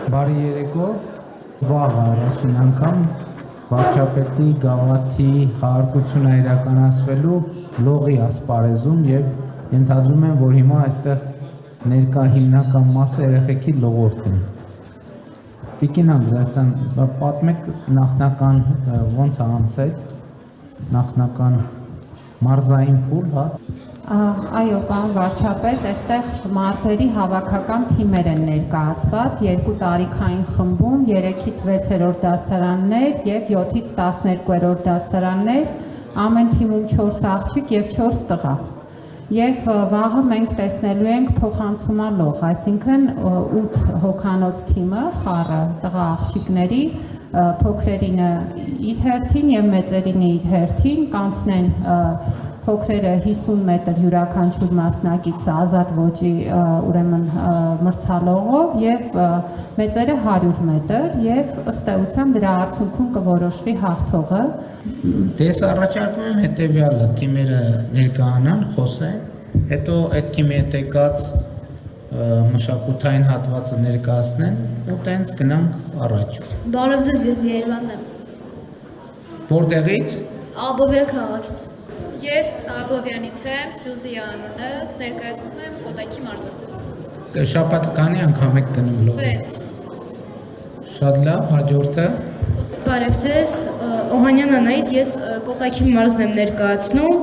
Բարի երեկո, վաղ առաջին անգամ վարչապետի գավաթի խաղարկությունը իրականացվելու լողի ասպարեզում եւ ենթադրում եմ, որ հիմա այստեղ ներկա հիմնական մասը երեխեքի լողորդ են։ Տիկին Անդրեասյան, պատմեք նախնական ոնց է անցել, նախնական մարզային փուլ, հա։ Այո, կան վարչապետ, այստեղ մարզերի հավաքական թիմեր են ներկայացված, 2 տարիքային խմբում, 3-ից 6-րդ դասարաններ եւ 7-ից 12-րդ դասարաններ, ամեն թիմում 4 աղջիկ եւ 4 տղա։ Եվ վաղը մենք տեսնելու ենք փոխանցումալող, այսինքն 8 հոգանոց թիմը, խառը տղա աղջիկների, փոքրերինը իր հերթին եւ մեծերինը իր հերթին կանցնեն փոքրերը 50 մետր յուրաքանչյուր մասնակիցը ազատ ոճի ուրեմն մրցալողով եւ մեծերը 100 մետր եւ ըստ էության դրա արդյունքում կորոշվի հաղթողը։ Դες առաջարկում եմ հետեւյալը, թիմերը ներկայանան, խոսեն, հետո այդ թիմի հետ եկած մշակութային հատվածը ներկայացնեն ու տենց գնանք առաջ։ Բարև ձեզ, ես Երևանն եմ։ Որտեղից։ Աբովյան քաղաքից։ Ես Աբովյանից եմ, Սյուզի անունս, ներկայացնում եմ Կոտայքի մարզը։ Շաբաթ քանի անգամ եք գնում լող։ 6։ Շատ լավ, հաջորդը։ Բարև ձեզ, Օհանյան Անահիտ, ես Կոտայքի մարզն եմ ներկայացնում,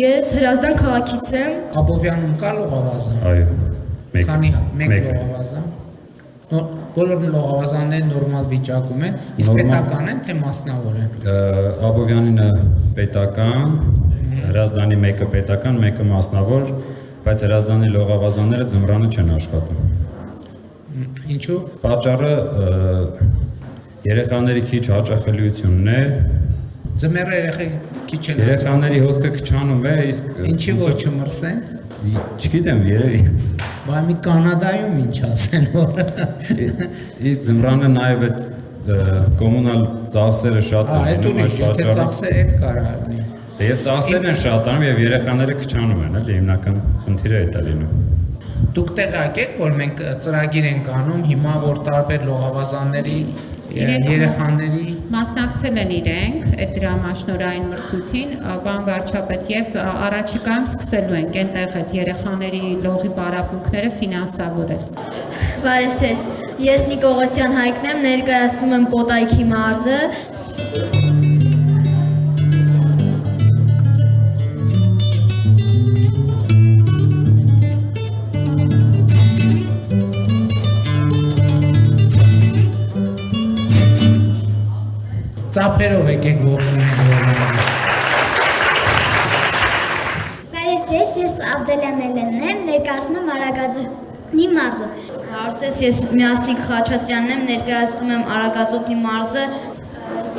ես Հրազդան քաղաքից եմ։ Աբովյանում կա լողավազան։ Այո, մեկ լողավազան։ Բոլոր լողավազանները նորմալ վիճակում են, իսկ պետական են, թե մասնավոր են։ Աբովյանինը պետական, Հրազդանի մեկը պետական, մեկը մասնավոր, բայց Հրազդանի լողավազանները ձմռանը չեն աշխատում։ Ինչու՞։ Պատճառը երեխաների քիչ հաճախելիությունն է։ Ձմեռը երեխեքի չեն։ Երեխաների հոսքը քչանում է, իսկ ինչի որ չմրսեն։ Չգիտեմ, երևի։ Բայց մի Կանադայում ինչ ասեն որ։ Իսկ ձմռանը նաև այդ կոմունալ ծախսերը շատ են լինում, այդ պատճառով։ Ծախսերը հետ կարա։ Եվ ծախսերն են շատանում եւ երեխաները քչանում են, էլի հիմնական խնդիրը այդ է լինում։ Դուք տեղյակ եք, որ մենք ծրագիր ենք անում հիմա, որ տարբեր լողավազանների երեխաների մասնակցել են իրենք այդ դրամաշնորհային մրցույթին, բան վարչապետ եւ առաջիկայում սկսելու ենք այնտեղ այդ երեխաների լողի պարապմունքները ֆինանսավորել։ Բարև ձեզ, ես Նիկողոսյան Հայկն եմ, ներկայացնում եմ Կոտայքի մարզը։ Ծափերով եկեք ողջունել։ Բարև ձեզ, ես Ավդելյան Էլենն եմ, ներկայացնում եմ Արագածոտնի մարզը։ Հարցես, ես Միասնիկ Խաչատրյանն եմ, ներկայացնում եմ Արագածոտնի մարզը։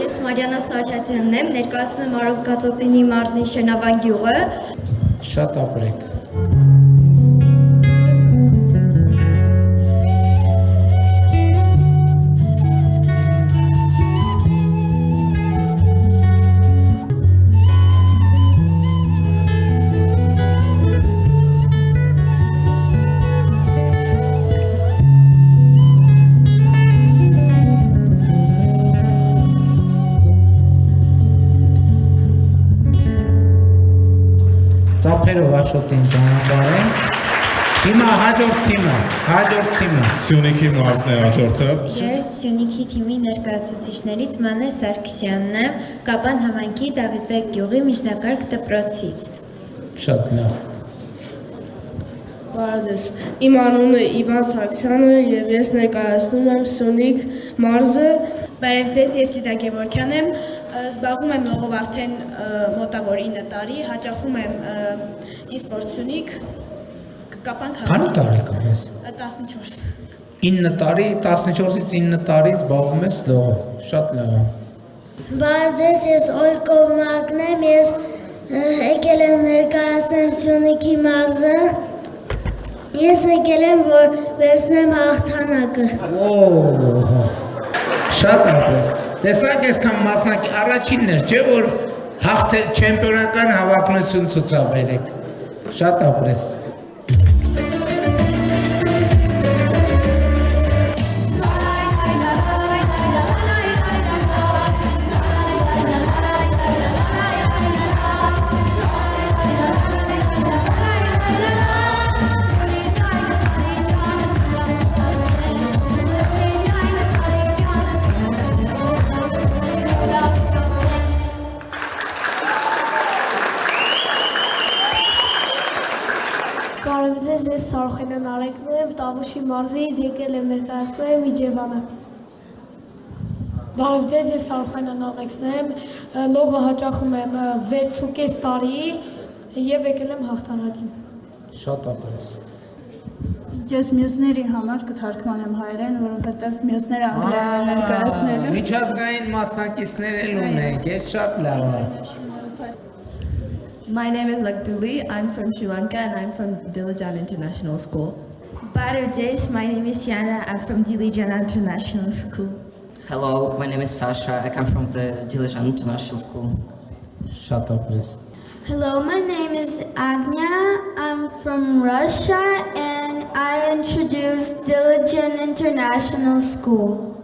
Ես Մարիանա Սաչատյանն եմ, ներկայացնում եմ Արագածոտնի մարզի Շենավան գյուղը։ Շատ ապրեք։ Ծափերով Աշոտին ճանապարհեն։ Հիմա հաջորդ թիմը։ Սյունիքի մարզն է հաջորդը։ Ես Սյունիքի թիմի ներկայացուցիչներից Մանե Սարգսյանն եմ, Կապան համայնքի Դավիթբեկ գյուղի միջնակարգ դպրոցից։ Շատ լավ։ Բարև ձեզ, իմ անունը Իվան Սարգսյանը եւ ես ներկայացնում եմ Սյունիք մարզը։ Բարև ձեզ, ես Լիդա Գևորգյան եմ, զբաղվում եմ լողով արդեն մոտավոր 9 տարի, հաճախում եմ ինսպորտ Սյունիք, Կապան քաղաքից։ Քանի տարեկան ես։ 14։ 9 տարի, 14-ից 9 տարի զբաղվում ես լողով։ Շատ լավ է։ Բարև ձեզ, ես Օլկո Մարկն եմ, ես եկել եմ ներկայացնեմ Սյունիքի մարզը։ Ես եկել եմ, որ վերցնեմ հաղթանակը։ Շատ ապրես։ Տեսակ այսքան մասնակի առաջինն էր, չէ՞ որ հաղթել չեմպիոնական հավակնություն ցուցաբերեք։ Շատ ապրես։ Like Բարև ձեզ, ես Սարուխենյան Արեգն եմ, Տավուշի մարզից եկել եմ ներկայացնում եմ Իջևանը։ Բարև ձեզ, ես Սարուխենյան Ալեքսն եմ, լողը հաճախում եմ 6.5 տարի և եկել եմ հաղթանակին։ Շատ ապրես։ Ես մյուսների համար կթարգմանեմ հայերեն, որովհետև մյուսները անգլերեն են ներկայացնելու։ Միջազգային մասնակիցներ էլ ունենք, ես շատ լավ է։ My name is Lakduli. I'm from Sri Lanka and I'm from Dilijan International School. Բարև ձեզ, my name is Yana, I'm from Dilijan International School. Hello, my name is Sasha. I come from the Dilijan International School. Շատ ապրես։ Hello, my name is Agnya. I'm from Russia and I introduced Dilijan International School.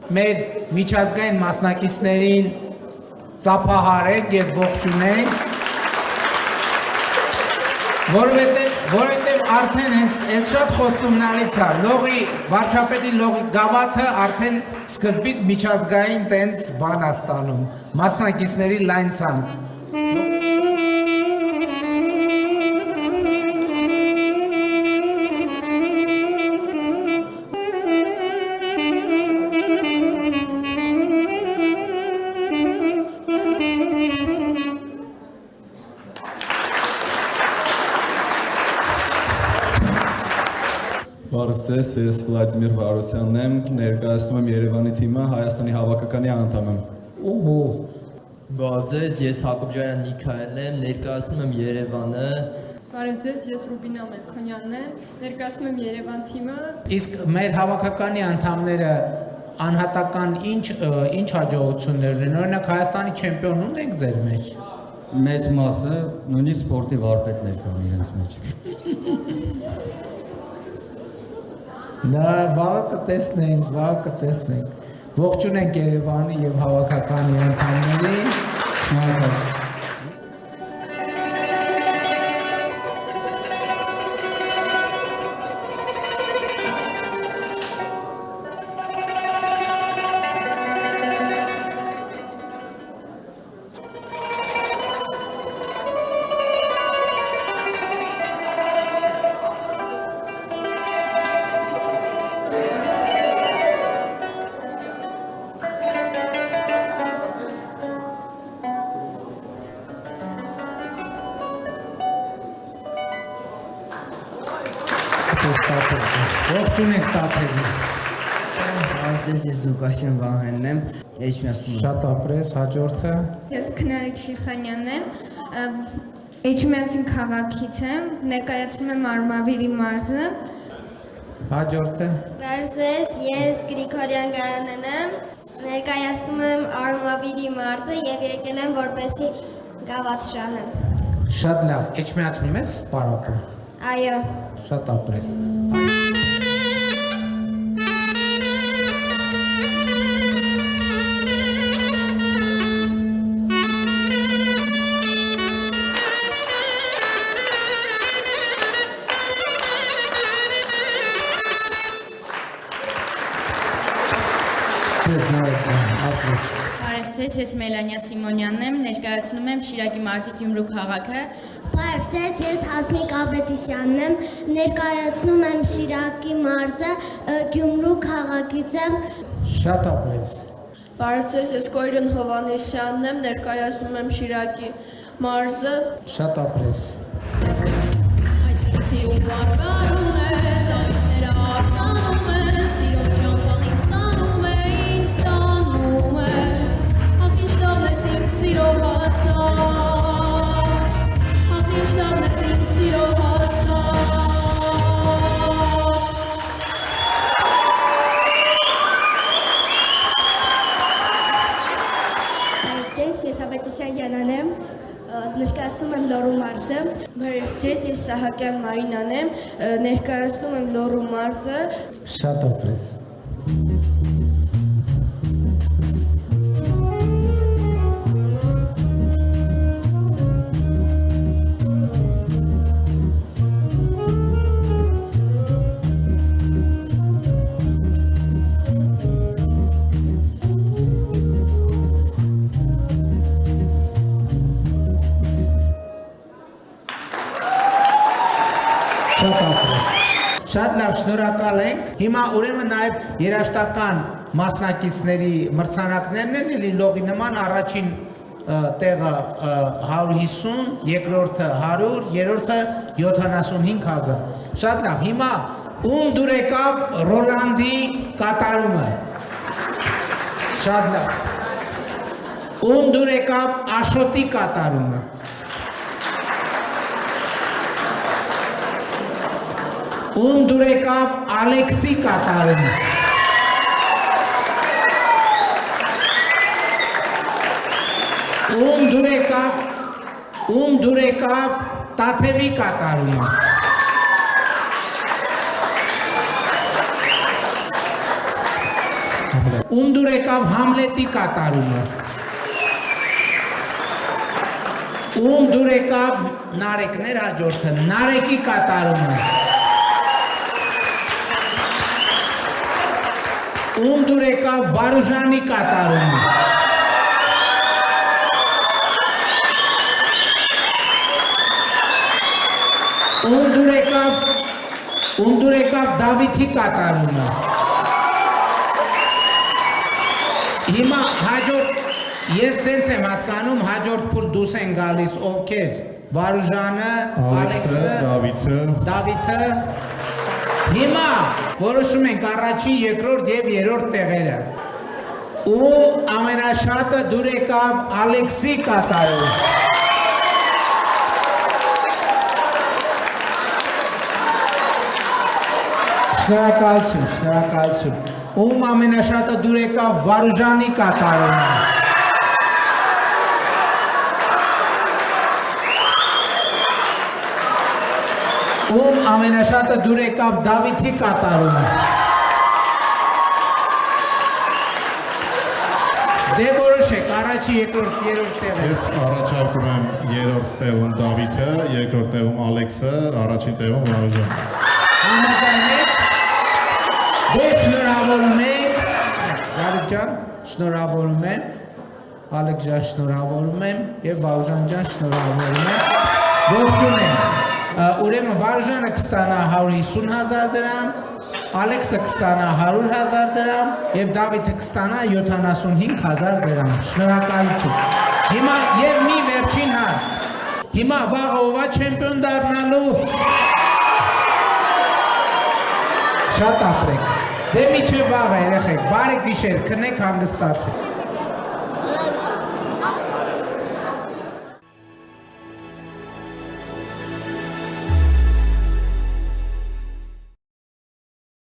Մեր միջազգային մասնակիցներին ծափահարենք եւ ողջունենք, որովհետեւ արդեն այս շատ խոստումնալից է։ Լողի վարչապետի լողի գավաթը արդեն սկզբից միջազգային տենց բան է ստանում։ Մասնակիցների լայն ցանկ։ Բարև ձեզ, ես Վլադիմիր Վարոսյանն եմ, ներկայացնում եմ Երևանի թիմը, Հայաստանի հավաքականի անդամ եմ։ Բարև ձեզ, ես Հակոբյան Նիկայելն եմ, ներկայացնում եմ Երևանը։ Բարև ձեզ, ես Ռուբինա Մելքոնյանն եմ, ներկայացնում եմ Երևան թիմը։ Իսկ մեր հավաքականի անդամները անհատական ինչ հաջողություններ ունեն, օրինակ Հայաստանի չեմպիոն ունենք ձեր մեջ։ Մեծ մասը նույնիսկ սպորտի վարպետներ կան իրենց մեջ։ Նա վաղը կտեսնենք։ Ողջունենք Երևանի եւ հավաքականի անդամներին։ Շնորհակալ։ Ողջունենք տափերին։ Ձեզ ես Զուկասյան Վահանն եմ, Էջմիածնում եմ։ Շատ ապրես, հաջորդը։ Ես Քնարիկ Շիխանյանն եմ, Էջմիածին քաղաքից եմ, ներկայացնում եմ Արմավիրի մարզը։ Հաջորդը։ Բարև ձեզ, ես Գրիգորյան Գայանն եմ, ներկայացնում եմ Արմավիրի մարզը և եկել եմ որպեսզի գավաթ շահեմ։ Շատ լավ, Էջմիածնում ես պարապում։ Այո։ Շատ ապրես։ Բարև ձեզ, ես Մելանիա Սիմոնյանն եմ, ներկայացնում եմ Շիրակի մարզի Գյումրու քաղաքը։ Բարև ձեզ, ես Հասմիկ Ավետիսյանն եմ, ներկայացնում եմ Շիրակի մարզը, Գյումրու քաղաքից եմ։ Շատ ապրես։ Բարև ձեզ, ես Կոյրեն Հովանեսյանն եմ, ներկայացնում եմ Շիրակի մարզը։ Շատ ապրես։ Այսինքն սիրուն վարկարում է, ծաղիկները արտանում են, սիրուն ճամփանին ստանում է, ինձ ստանում է, ախ ինչ լավն ես իմ սիրո հասար, ախ ինչ լավն ես իմ սիրո հասար։ Բարև ձեզ, ես Ավետիսյան Յանան եմ, ներկայացնում եմ Լոռու մարզը։ Բարև ձեզ, ես Սահակյան Մարինան եմ, ներկայացնում եմ Լոռու մարզը։ Շատ ապրես։ Շատ ապրես։ Շատ լավ, շնորհակալ ենք։ Հիմա ուրեմն նաև երաժշտական մասնակիցների մրցանակներն են, էլի լողի նման առաջին տեղը 150, երկրորդը 100, երրորդը 75,000։ Շատ լավ, հիմա ում դուր եկավ Ռոլանդի կատարումը։ Շատ լավ։ Ում դուր եկավ Աշոտի կատարումը։ Ում դուր եկավ Ալեքսի կատարումը։ Ում դուր եկավ Տաթևի կատարումը։ Ում դուր եկավ Համլետի կատարումը։ Ում դուր եկավ Նարեկներ հաջորդը, Նարեկի կատարումը։ Ում դուր եկավ Վարուժանի կատարումը։ Ում դուր եկավ Դավիթի կատարումը։ Հիմա հաջորդ, ես սենց եմ հասկանում, հաջորդ փուլ դուս են գալիս ովքեր, Վարուժանը, Ալեքսը, Դավիթը։ Հիմա որոշում ենք առաջին, երկրորդ և երրորդ տեղերը։ Ում ամենաշատը դուր եկավ Ալեքսի կատարումը։ Շնորհակալություն, շնորհակալություն։ Ում ամենաշատը դուր եկավ Վարուժանի կատարումը։ Ում ամենաշատը դուր եկավ Դավիթի կատարումը։ Դե որոշեք, առաջի, երկրորդ, երրորդ տեղը։ Ես առաջարկում եմ երրորդ տեղում Դավիթը, երկրորդ տեղում Ալեքսը, առաջին տեղում Վարուժանը։ Համաձայն եք։ Դե շնորհավորում ենք, Դավիթ ջան, շնորհավորում եմ, Ալեքս ջան շնորհավորում եմ և Վարուժան ջան շնորհավորում եմ, ողջուն եմ, ուրեմն Վարուժանը կստանա 150,000 դրամ, Ալեքսը կստանա 100,000 դրամ և Դավիթը կստանա 75,000 դրամ, շնորհակալություն։ Հիմա և մի վերջին հարց, հիմա վաղը ով է չեմպիոն դառնալու։ Շատ ապրեք, դե միջև վաղը երեխեք, բարեք գիշեր, քնեք հանգստացեք։